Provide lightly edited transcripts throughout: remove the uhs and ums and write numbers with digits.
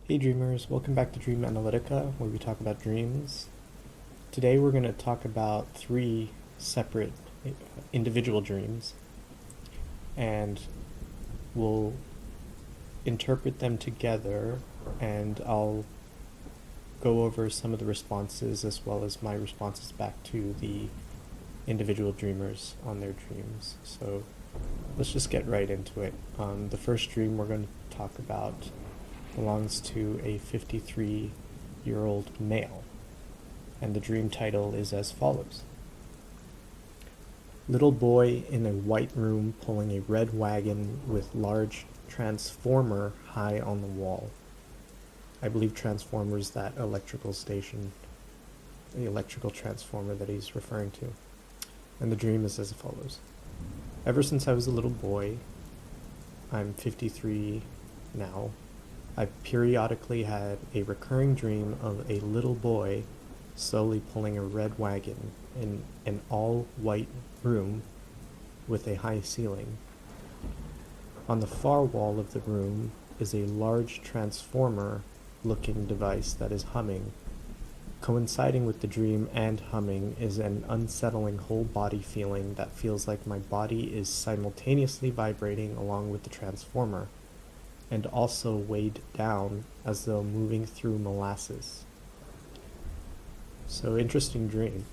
Hey dreamers, welcome back to Dream Analytica, where we talk about dreams. Today we're going to talk about three separate individual dreams, and we'll interpret them together, and I'll go over some of the responses as well as my responses back to the individual dreamers on their dreams. So let's just get right into it. The first dream we're going to talk about belongs to a 53-year-old male, and the dream title is as follows. Little boy in a white room pulling a red wagon with large transformer high on the wall. I believe transformer is that electrical station, the electrical transformer that he's referring to. And the dream is as follows. Ever since I was a little boy, I'm 53 now, I've periodically had a recurring dream of a little boy slowly pulling a red wagon in an all-white room with a high ceiling. On the far wall of the room is a large transformer-looking device that is humming. Coinciding with the dream and humming is an unsettling whole-body feeling that feels like my body is simultaneously vibrating along with the transformer, and also weighed down as though moving through molasses. So interesting dream.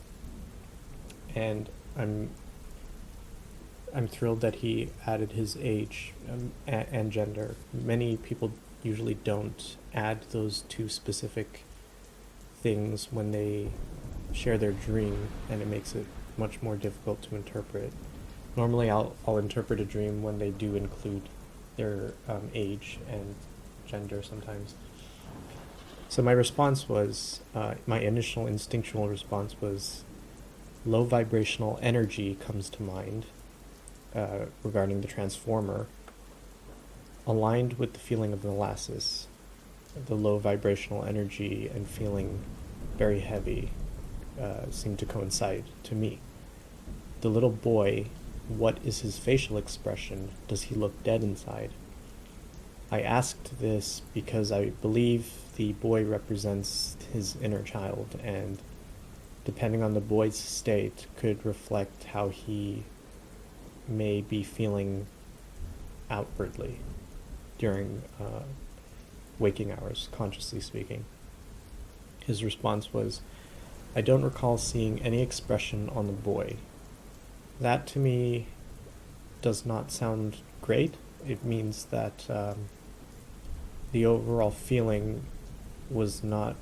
And I'm thrilled that he added his age and gender. Many people usually don't add those two specific things when they share their dream, and it makes it much more difficult to interpret. Normally I'll interpret a dream when they do include their age and gender sometimes. So my response was, my initial instinctual response was, low vibrational energy comes to mind regarding the transformer, aligned with the feeling of molasses. The low vibrational energy and feeling very heavy seemed to coincide to me. The little boy, what is his facial expression? Does he look dead inside? I asked this because I believe the boy represents his inner child, and depending on the boy's state could reflect how he may be feeling outwardly during waking hours, consciously speaking. His response was, I don't recall seeing any expression on the boy. That to me does not sound great. It means that the overall feeling was not...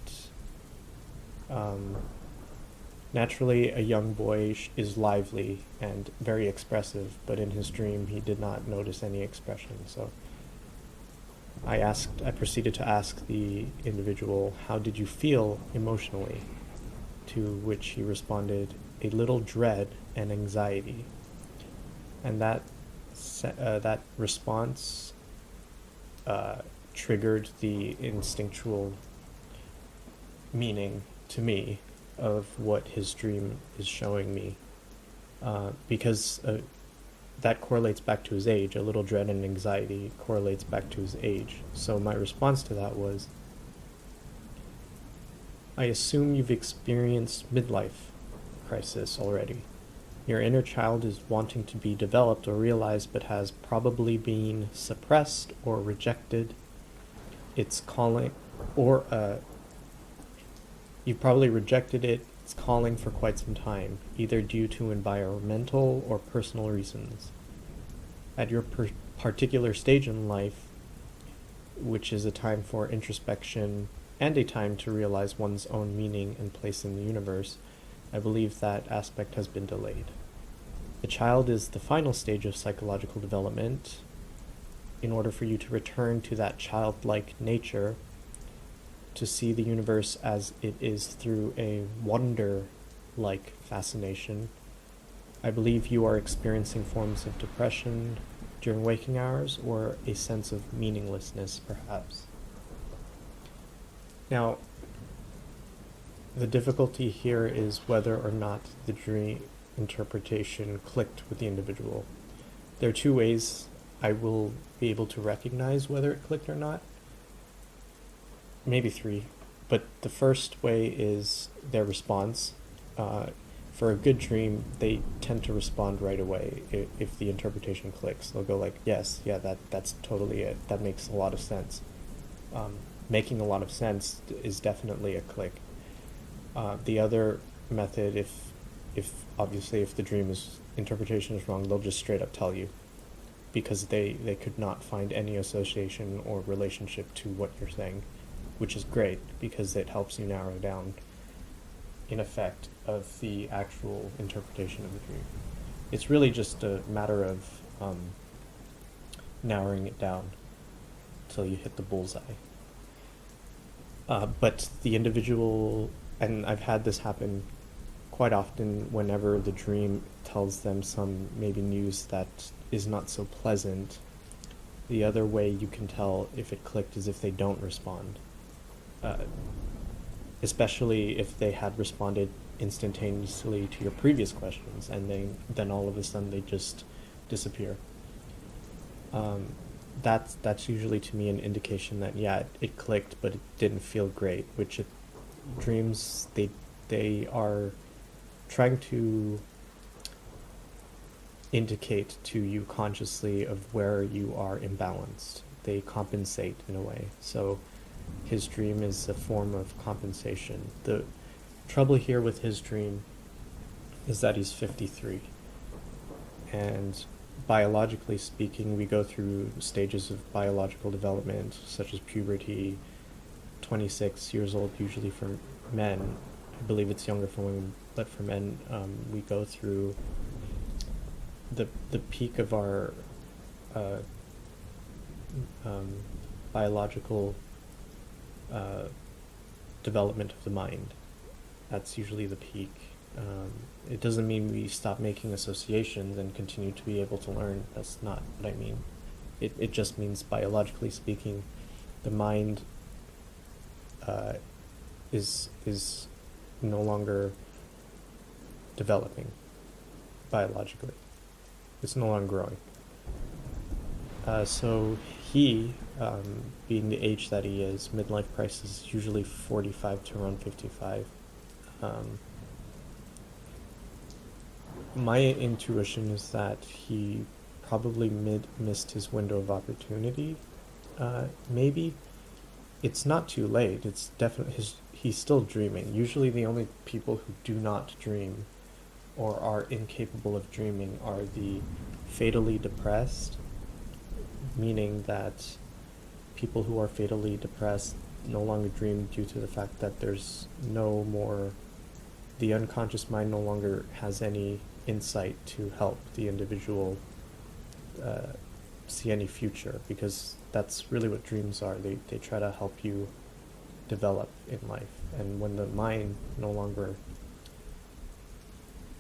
naturally, a young boy is lively and very expressive, but in his dream he did not notice any expression. So I proceeded to ask the individual, how did you feel emotionally? To which he responded, a little dread and anxiety. And that response triggered the instinctual meaning to me of what his dream is showing me, because that correlates back to his age. A little dread and anxiety correlates back to his age. So my response to that was, I assume you've experienced midlife crisis already. Your inner child is wanting to be developed or realized, but has probably been suppressed or rejected. It's calling, or you probably rejected it. It's calling for quite some time, either due to environmental or personal reasons. At your particular stage in life, which is a time for introspection and a time to realize one's own meaning and place in the universe, I believe that aspect has been delayed. The child is the final stage of psychological development. In order for you to return to that childlike nature, to see the universe as it is through a wonder-like fascination, I believe you are experiencing forms of depression during waking hours, or a sense of meaninglessness, perhaps. Now, the difficulty here is whether or not the dream interpretation clicked with the individual. There are two ways I will be able to recognize whether it clicked or not. maybe three, but the first way is their response. Uh, for a good dream, they tend to respond right away. If the interpretation clicks, they'll go like, "Yes, yeah, that's totally it. That makes a lot of sense." Um, Making a lot of sense is definitely a click. The other method, if obviously if the dream is interpretation is wrong, they'll just straight up tell you because they could not find any association or relationship to what you're saying, which is great because it helps you narrow down, in effect, of the actual interpretation of the dream. It's really just a matter of narrowing it down till you hit the bullseye. But the individual, and I've had this happen quite often whenever the dream tells them some maybe news that is not so pleasant. The other way you can tell if it clicked is if they don't respond, uh, especially if they had responded instantaneously to your previous questions and then all of a sudden they just disappear. Um, that's usually to me an indication that yeah, it clicked, but it didn't feel great. Dreams, they are trying to indicate to you consciously of where you are imbalanced. They compensate in a way. So his dream is a form of compensation. The trouble here with his dream is that he's 53. And biologically speaking, we go through stages of biological development, such as puberty, 26 years old usually for men. I believe it's younger for women, but for men, we go through the peak of our uh, biological development of the mind. That's usually the peak. It doesn't mean we stop making associations and continue to be able to learn. That's not what I mean. It just means biologically speaking, the mind is no longer developing biologically. It's no longer growing. So he, being the age that he is, midlife crisis is usually 45 to around 55. My intuition is that he probably missed his window of opportunity. Maybe it's not too late. It's definitely he's still dreaming. Usually, the only people who do not dream or are incapable of dreaming are the fatally depressed, meaning that people who are fatally depressed no longer dream due to the fact that there's no more, the unconscious mind no longer has any insight to help the individual see any future, because that's really what dreams are. They try to help you develop in life, and when the mind no longer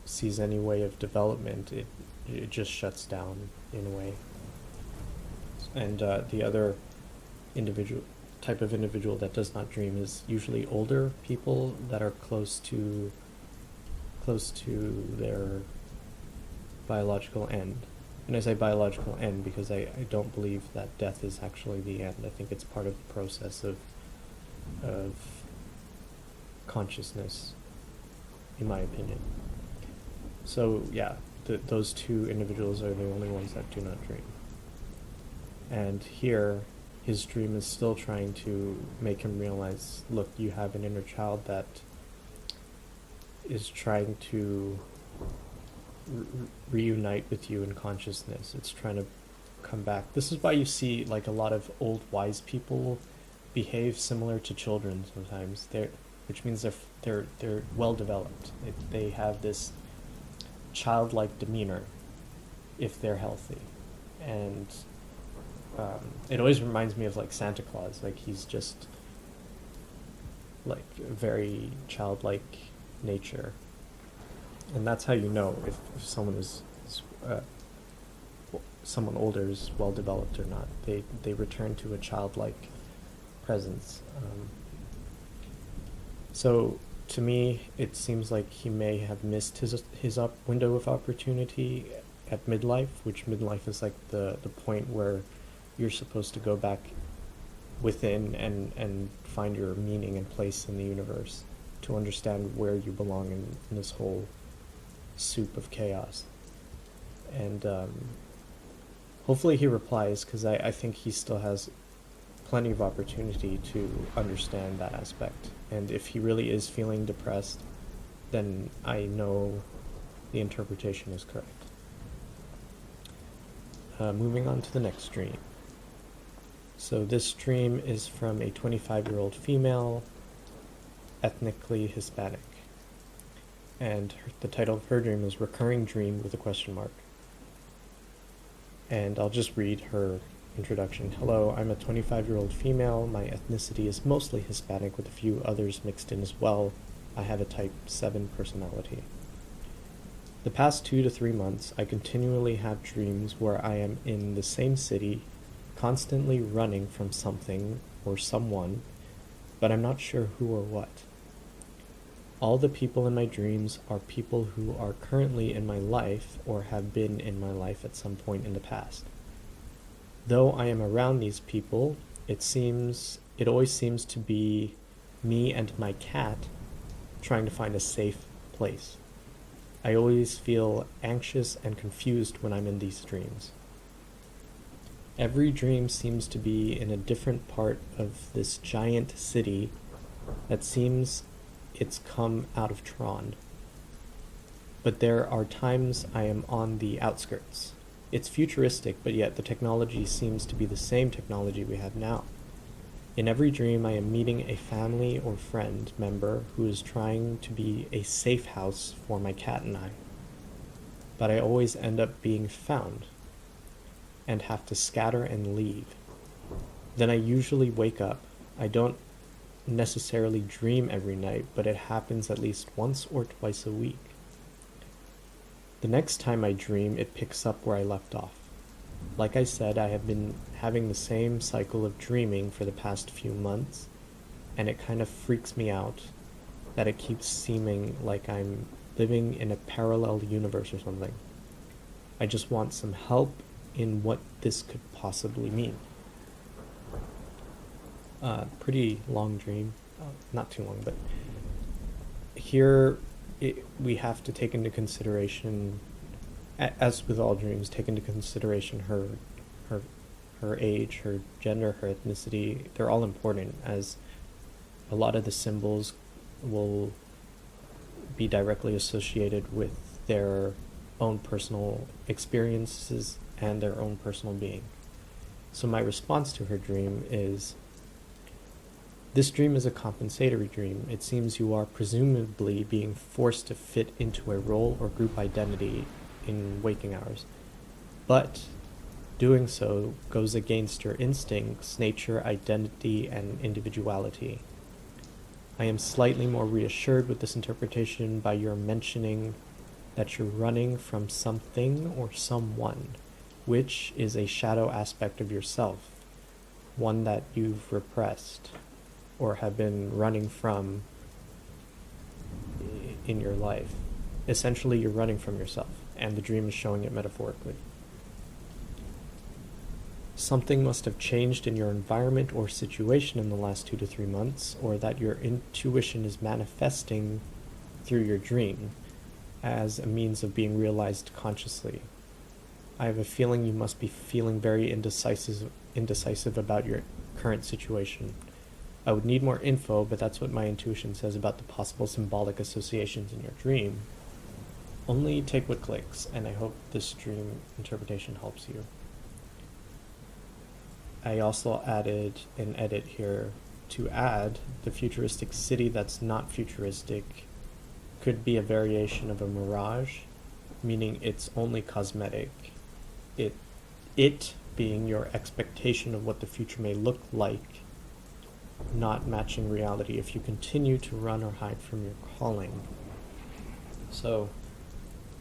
sees any way of development, it just shuts down in a way. And the other individual type of individual that does not dream is usually older people that are close to their biological end. And I say biological end because I don't believe that death is actually the end. I think it's part of the process of consciousness, in my opinion. So yeah, those two individuals are the only ones that do not dream. And here, his dream is still trying to make him realize, look, you have an inner child that is trying to reunite with you in consciousness. It's trying to come back. This is why you see like a lot of old wise people behave similar to children sometimes. Which means they're well developed. They have this childlike demeanor if they're healthy, and it always reminds me of like Santa Claus. Like he's just like a very childlike nature, and that's how you know if someone is someone older is well developed or not. They return to a childlike presence. So to me, it seems like he may have missed his window of opportunity at midlife, which midlife is like the point where you're supposed to go back within and find your meaning and place in the universe, to understand where you belong in this whole soup of chaos. And hopefully he replies, because I think he still has plenty of opportunity to understand that aspect. And if he really is feeling depressed, then I know the interpretation is correct. Moving on to the next dream. So this dream is from a 25-year-old female, ethnically Hispanic. And the title of her dream is Recurring Dream with a question mark. And I'll just read her introduction. Hello, I'm a 25-year-old female. My ethnicity is mostly Hispanic with a few others mixed in as well. I have a type 7 personality. The past 2 to 3 months, I continually have dreams where I am in the same city, constantly running from something or someone, but I'm not sure who or what. All the people in my dreams are people who are currently in my life or have been in my life at some point in the past. Though I am around these people, it always seems to be me and my cat trying to find a safe place. I always feel anxious and confused when I'm in these dreams. Every dream seems to be in a different part of this giant city that seems it's come out of Tron. But there are times I am on the outskirts. It's futuristic, but yet the technology seems to be the same technology we have now. In every dream, I am meeting a family or friend member who is trying to be a safe house for my cat and I. But I always end up being found and have to scatter and leave. Then I usually wake up. I don't necessarily dream every night, but it happens at least once or twice a week. The next time I dream, it picks up where I left off. Like I said, I have been having the same cycle of dreaming for the past few months, and it kind of freaks me out that it keeps seeming like I'm living in a parallel universe or something. I just want some help in what this could possibly mean. Pretty long dream, not too long, but here we have to take into consideration, as with all dreams, take into consideration her age, her gender, her ethnicity. They're all important, as a lot of the symbols will be directly associated with their own personal experiences and their own personal being. So my response to her dream is, this dream is a compensatory dream. It seems you are presumably being forced to fit into a role or group identity in waking hours. But doing so goes against your instincts, nature, identity, and individuality. I am slightly more reassured with this interpretation by your mentioning that you're running from something or someone, which is a shadow aspect of yourself, one that you've repressed or have been running from in your life. Essentially, you're running from yourself, and the dream is showing it metaphorically. Something must have changed in your environment or situation in the last 2 to 3 months, or that your intuition is manifesting through your dream as a means of being realized consciously. I have a feeling you must be feeling very indecisive about your current situation. I would need more info, but that's what my intuition says about the possible symbolic associations in your dream. Only take what clicks, and I hope this dream interpretation helps you. I also added an edit here to add the futuristic city that's not futuristic could be a variation of a mirage, meaning it's only cosmetic. It being your expectation of what the future may look like, not matching reality if you continue to run or hide from your calling. So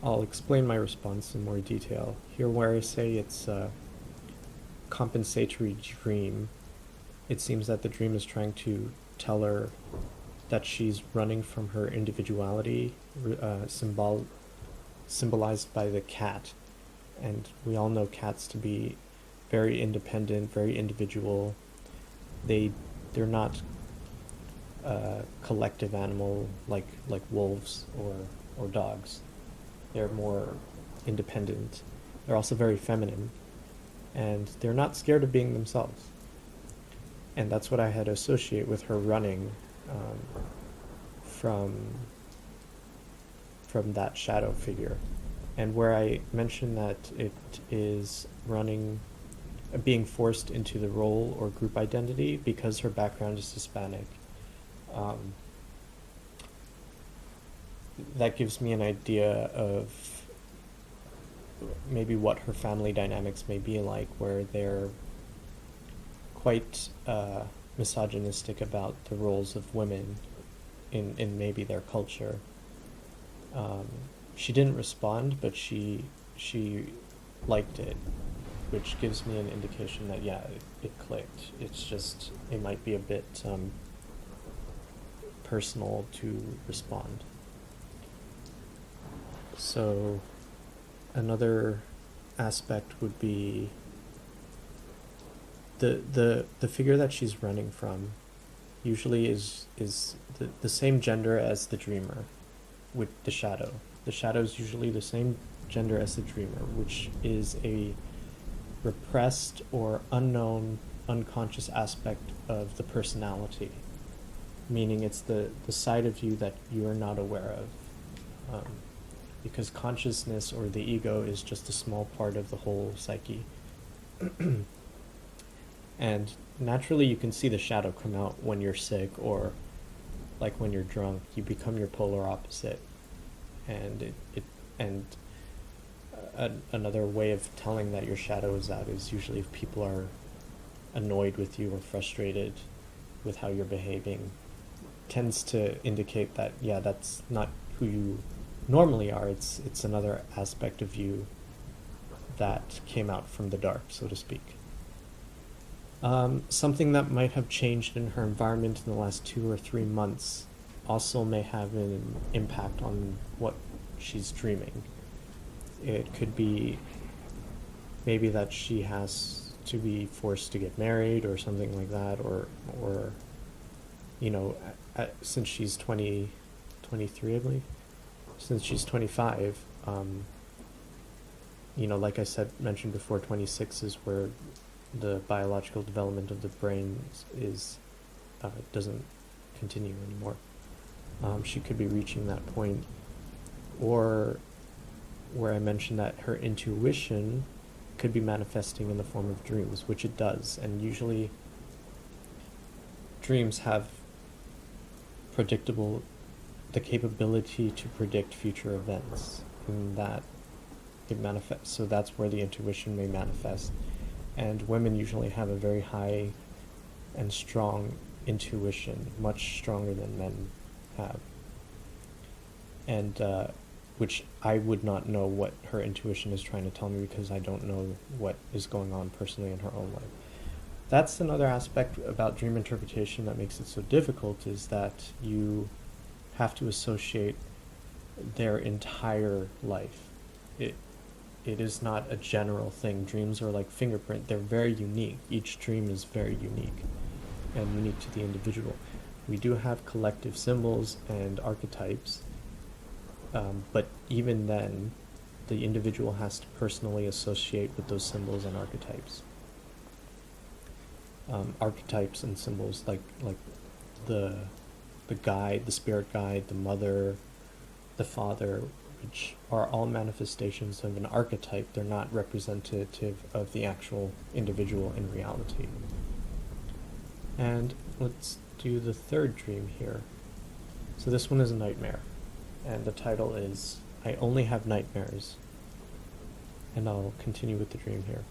I'll explain my response in more detail. Here where I say it's a compensatory dream, it seems that the dream is trying to tell her that she's running from her individuality, symbolized by the cat. And we all know cats to be very independent, very individual, they're not a collective animal like wolves or dogs. They're more independent. They're also very feminine, and they're not scared of being themselves. And that's what I had associate with her running from that shadow figure. And where I mentioned that it is running, being forced into the role or group identity because her background is Hispanic, that gives me an idea of maybe what her family dynamics may be like, where they're quite misogynistic about the roles of women in maybe their culture. She didn't respond, but she liked it, which gives me an indication that yeah, it clicked. It's just it might be a bit personal to respond. So another aspect would be the figure that she's running from usually is the same gender as the dreamer with the shadow. The shadow is usually the same gender as the dreamer, which is a repressed or unknown unconscious aspect of the personality, meaning it's the side of you that you are not aware of, because consciousness or the ego is just a small part of the whole psyche. And naturally you can see the shadow come out when you're sick, or like when you're drunk. You become your polar opposite. And another way of telling that your shadow is out is usually if people are annoyed with you or frustrated with how you're behaving. Tends to indicate that yeah, that's not who you normally are. It's another aspect of you that came out from the dark, so to speak. Something that might have changed in her environment in the last 2 or 3 months also may have an impact on what she's dreaming. It could be maybe that she has to be forced to get married or something like that, or you know, since she's 23, I believe, since she's 25, you know, like I mentioned before, 26 is where the biological development of the brain is doesn't continue anymore. She could be reaching that point, or where I mentioned that her intuition could be manifesting in the form of dreams, which it does, and usually dreams have the capability to predict future events, and that it manifests. So that's where the intuition may manifest. And women usually have a very high and strong intuition, much stronger than men have. And which I would not know what her intuition is trying to tell me, because I don't know what is going on personally in her own life. That's another aspect about dream interpretation that makes it so difficult, is that you have to associate their entire life. It is not a general thing. Dreams are like fingerprint. They're very unique. Each dream is very unique and unique to the individual. We do have collective symbols and archetypes, but even then, the individual has to personally associate with those symbols and archetypes. Archetypes and symbols like the guide, the spirit guide, the mother, the father, which are all manifestations of an archetype. They're not representative of the actual individual in reality. And let's do the third dream here. So this one is a nightmare, and the title is I Only Have Nightmares. And I'll continue with the dream here.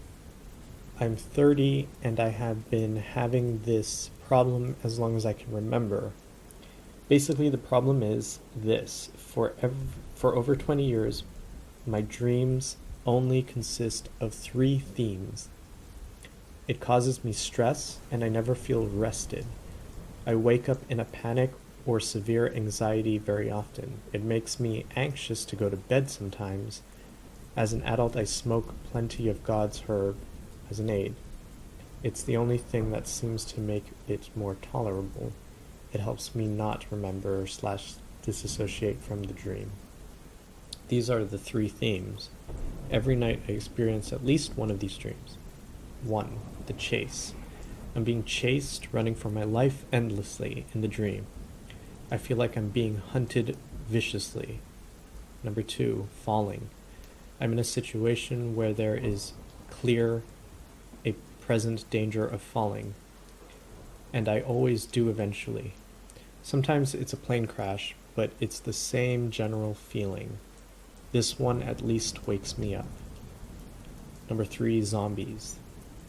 I'm 30 and I have been having this problem as long as I can remember. Basically, the problem is this. For over 20 years, my dreams only consist of 3 themes. It causes me stress, and I never feel rested. I wake up in a panic or severe anxiety very often. It makes me anxious to go to bed sometimes. As an adult, I smoke plenty of God's herb as an aid. It's the only thing that seems to make it more tolerable. It helps me not remember / disassociate from the dream. These are the three themes. Every night I experience at least one of these dreams. 1. The chase. I'm being chased, running for my life endlessly in the dream. I feel like I'm being hunted viciously. Number 2. Falling. I'm in a situation where there is clear, a present danger of falling, and I always do eventually. Sometimes it's a plane crash, but it's the same general feeling. This one at least wakes me up. Number 3. Zombies.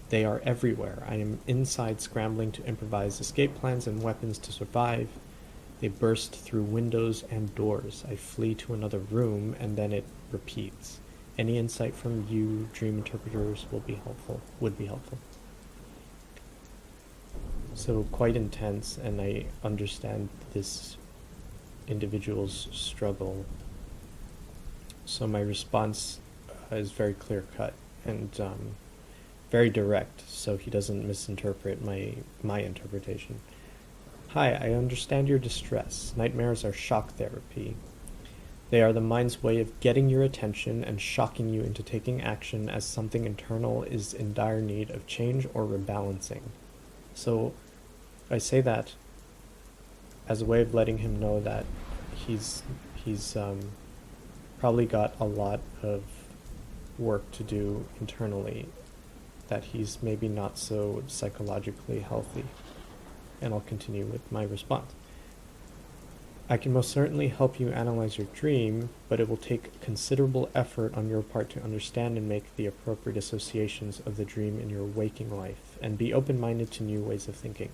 They are everywhere. I am inside scrambling to improvise escape plans and weapons to survive. They burst through windows and doors. I flee to another room, and then it repeats. Any insight from you, dream interpreters, would be helpful. So quite intense, and I understand this individual's struggle. So my response is very clear-cut and very direct, so he doesn't misinterpret my interpretation. Hi, I understand your distress. Nightmares are shock therapy. They are the mind's way of getting your attention and shocking you into taking action as something internal is in dire need of change or rebalancing. So I say that as a way of letting him know that he's probably got a lot of work to do internally, that he's maybe not so psychologically healthy. And I'll continue with my response. I can most certainly help you analyze your dream, but it will take considerable effort on your part to understand and make the appropriate associations of the dream in your waking life, and be open-minded to new ways of thinking.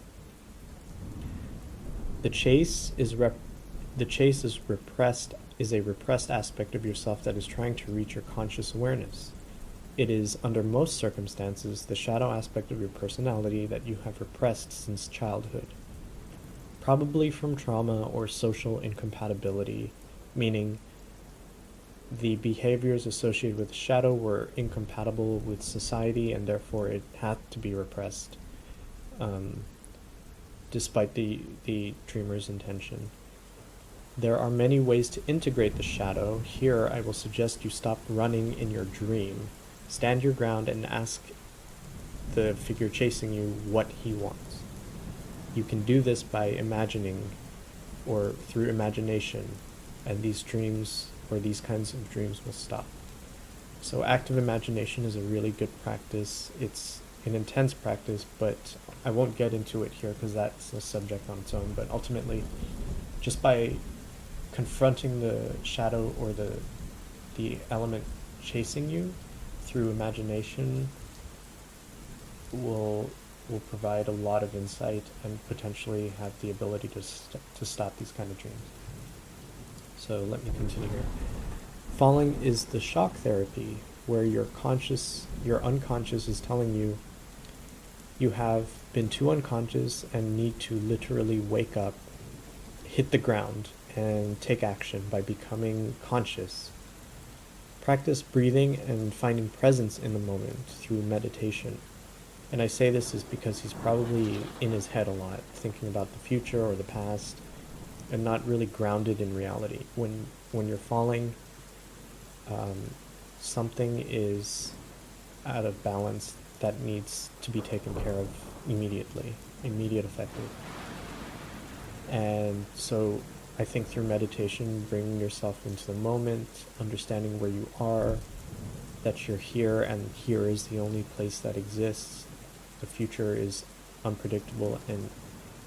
The chase is a repressed aspect of yourself that is trying to reach your conscious awareness. It is, under most circumstances, the shadow aspect of your personality that you have repressed since childhood. Probably from trauma or social incompatibility, meaning the behaviors associated with shadow were incompatible with society and therefore it had to be repressed, despite the dreamer's intention. There are many ways to integrate the shadow. Here, I will suggest you stop running in your dream. Stand your ground and ask the figure chasing you what he wants. You can do this by imagining or through imagination, and these dreams or these kinds of dreams will stop. So active imagination is a really good practice. It's an intense practice, but I won't get into it here because that's a subject on its own. But ultimately, just by confronting the shadow or the element chasing you through imagination will provide a lot of insight and potentially have the ability to stop these kind of dreams. So let me continue here. Falling is the shock therapy where your unconscious is telling you you have been too unconscious and need to literally wake up, hit the ground, and take action by becoming conscious. Practice breathing and finding presence in the moment through meditation. And I say this is because he's probably in his head a lot, thinking about the future or the past, and not really grounded in reality. When you're falling, something is out of balance that needs to be taken care of immediately, immediate effective. And so I think through meditation, bringing yourself into the moment, understanding where you are, that you're here, and here is the only place that exists. The future is unpredictable and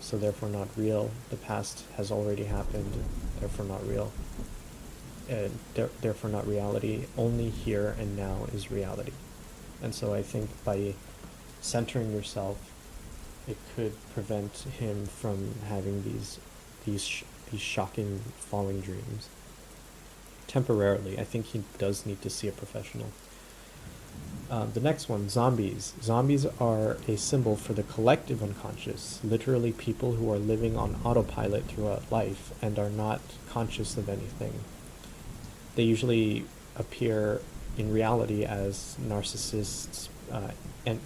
so therefore not real. The past has already happened, therefore not real. Therefore not reality. Only here and now is reality. And so I think by centering yourself, it could prevent him from having these shocking falling dreams. Temporarily, I think he does need to see a professional. The next one, zombies. Zombies are a symbol for the collective unconscious, literally people who are living on autopilot throughout life and are not conscious of anything. They usually appear in reality as narcissists, and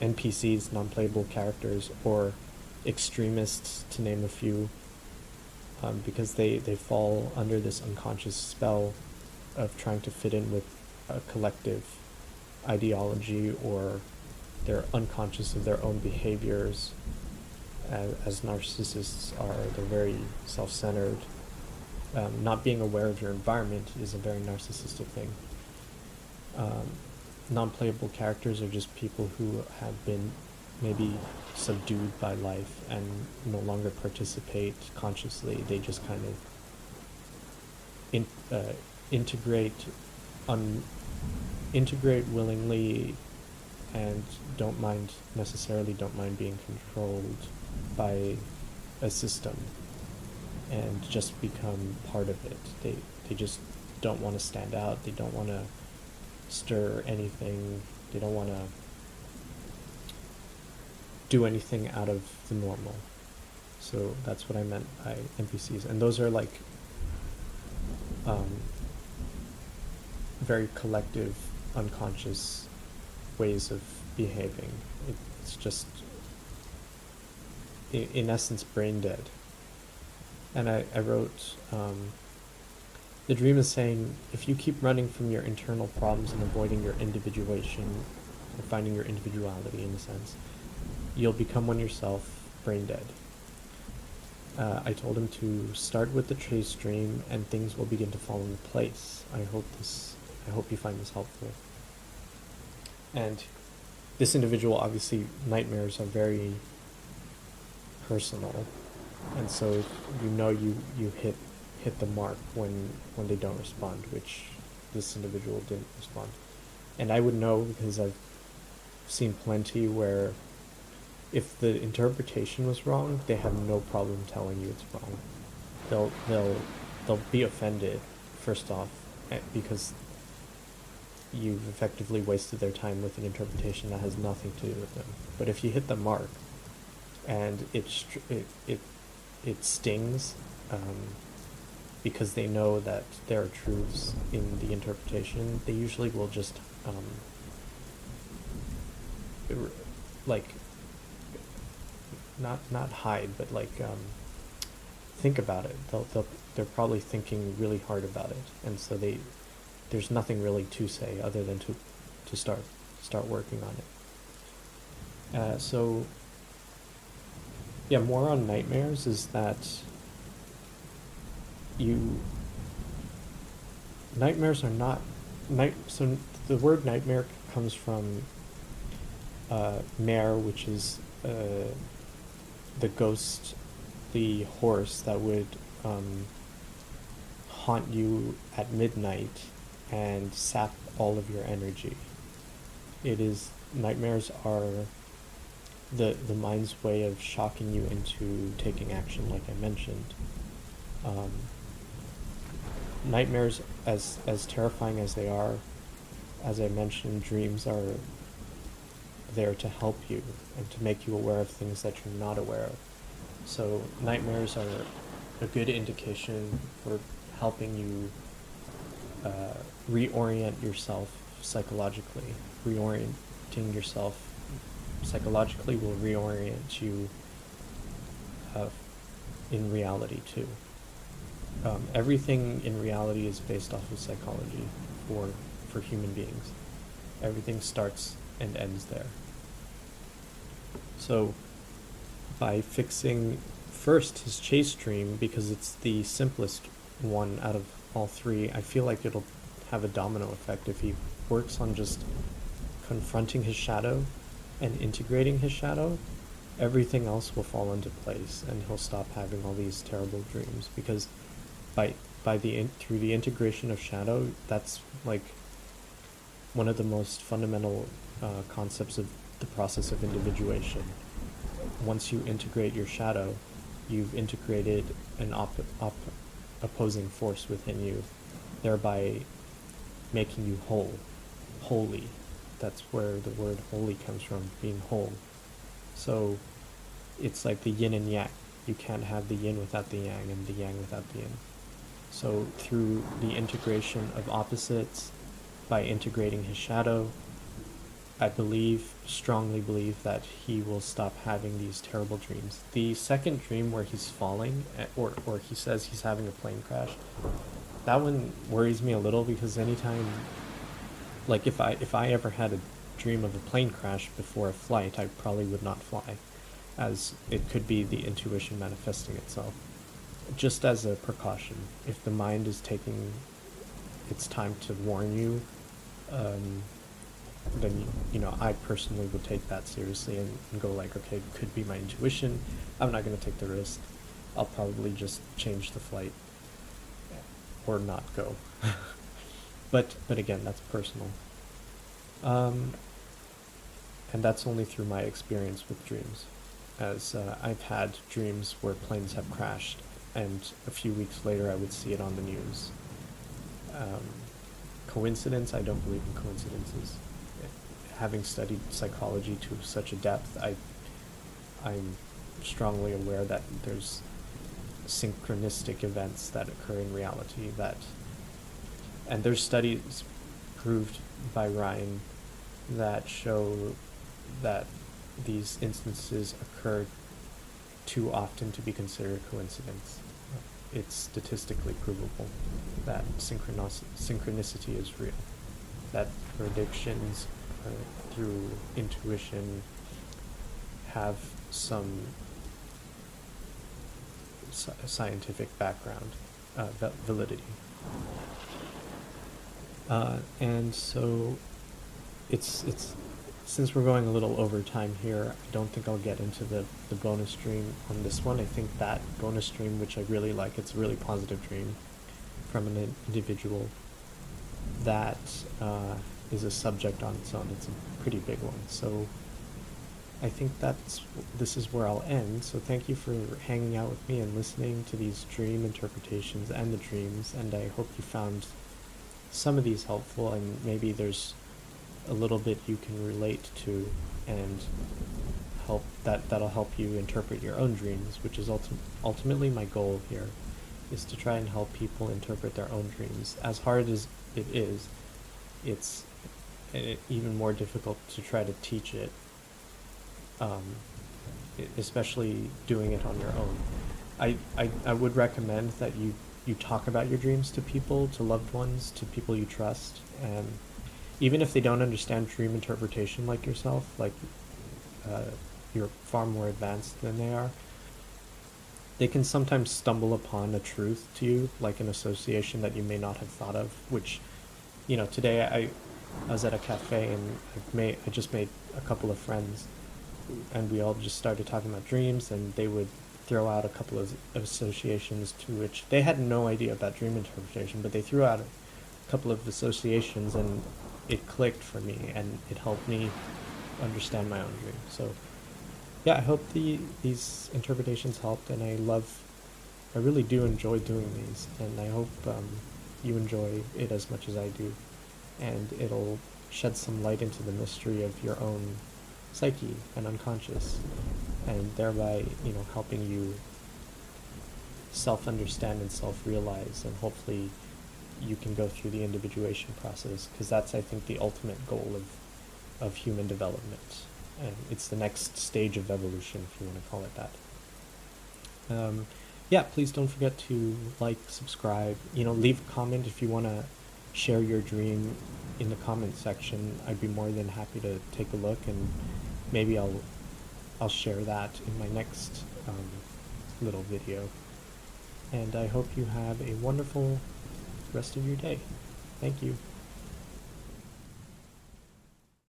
NPCs, non-playable characters, or extremists, to name a few, because they fall under this unconscious spell of trying to fit in with a collective ideology, or they're unconscious of their own behaviors. As narcissists are, they're very self-centered. Not being aware of your environment is a very narcissistic thing. Non-playable characters are just people who have been maybe subdued by life and no longer participate consciously. They just kind of integrate willingly, and don't mind being controlled by a system, and just become part of it. They just don't want to stand out. They don't want to stir anything. They don't want to do anything out of the normal. So that's what I meant by NPCs. And those are like very collective, unconscious ways of behaving. It's just, in essence, brain dead. And I wrote, the dream is saying, if you keep running from your internal problems and avoiding your individuation, or finding your individuality in a sense, you'll become one yourself, brain dead. I told him to start with the chase dream, and things will begin to fall into place. I hope you find this helpful. And this individual, obviously, nightmares are very personal, and so you hit the mark when they don't respond, which this individual didn't respond. And I would know, because I've seen plenty where if the interpretation was wrong, they have no problem telling you it's wrong. They'll be offended, first off, because you've effectively wasted their time with an interpretation that has nothing to do with them. But if you hit the mark and it stings, because they know that there are truths in the interpretation, they usually will just like not hide, but like think about it. They're probably thinking really hard about it, and so there's nothing really to say other than to start working on it. So yeah, more on nightmares is that nightmares are not so the word nightmare comes from mare, which is the ghost, the horse that would haunt you at midnight and sap all of your energy. Nightmares are the mind's way of shocking you into taking action, like I mentioned. Nightmares, as terrifying as they are, as I mentioned, dreams are there to help you and to make you aware of things that you're not aware of. So nightmares are a good indication for helping you reorient yourself psychologically. Reorienting yourself psychologically will reorient you in reality too. Everything in reality is based off of psychology for human beings. Everything starts and ends there. So by fixing first his chase dream, because it's the simplest one out of all three, I feel like it'll have a domino effect if he works on just confronting his shadow and integrating his shadow. Everything else will fall into place, and he'll stop having all these terrible dreams, because through the integration of shadow, that's like one of the most fundamental concepts of the process of individuation. Once you integrate your shadow, you've integrated an opposing force within you, thereby making you holy. That's where the word holy comes from, being whole. So it's like the yin and yang. You can't have the yin without the yang, and the yang without the yin. So through the integration of opposites, by integrating his shadow, I believe, strongly believe, that he will stop having these terrible dreams. The second dream where he's falling, or he says he's having a plane crash, that one worries me a little, because anytime, like if I ever had a dream of a plane crash before a flight, I probably would not fly, as it could be the intuition manifesting itself. Just as a precaution, if the mind is taking its time to warn you, um, then I personally would take that seriously, and go like, okay, it could be my intuition. I'm not going to take the risk. I'll probably just change the flight or not go. But again, that's personal. And that's only through my experience with dreams, as I've had dreams where planes have crashed, and a few weeks later I would see it on the news. Um, Coincidence? I don't believe in coincidences. Having studied psychology to such a depth, I'm strongly aware that there's synchronistic events that occur in reality, and there's studies proved by Ryan that show that these instances occur too often to be considered coincidence. It's statistically provable that synchronicity is real, that predictions through intuition have some scientific background, validity. And so it's since we're going a little over time here, I don't think I'll get into the bonus stream on this one. I think that bonus stream, which I really like, it's a really positive dream from an individual that is a subject on its own. It's a pretty big one. So I think this is where I'll end. So thank you for hanging out with me and listening to these dream interpretations and the dreams, and I hope you found some of these helpful, and maybe there's a little bit you can relate to, and that'll help you interpret your own dreams, which is ultimately my goal here, is to try and help people interpret their own dreams. As hard as it is, it's even more difficult to try to teach it, especially doing it on your own. I would recommend that you talk about your dreams to people, to loved ones, to people you trust, and even if they don't understand dream interpretation like yourself, like you're far more advanced than they are, they can sometimes stumble upon a truth to you, like an association that you may not have thought of, which, today I was at a cafe, and I just made a couple of friends, and we all just started talking about dreams, and they would throw out a couple of associations to which they had no idea about dream interpretation, but they threw out a couple of associations, and it clicked for me, and it helped me understand my own dream. So yeah, I hope these interpretations helped, and I really do enjoy doing these, and I hope you enjoy it as much as I do, and it'll shed some light into the mystery of your own psyche and unconscious, and thereby, helping you self-understand and self-realize, and hopefully you can go through the individuation process, because that's, I think, the ultimate goal of human development, and it's the next stage of evolution, if you want to call it that. Yeah, please don't forget to like, subscribe, leave a comment if you want to share your dream in the comment section. I'd be more than happy to take a look, and maybe I'll share that in my next little video. And I hope you have a wonderful rest of your day. Thank you.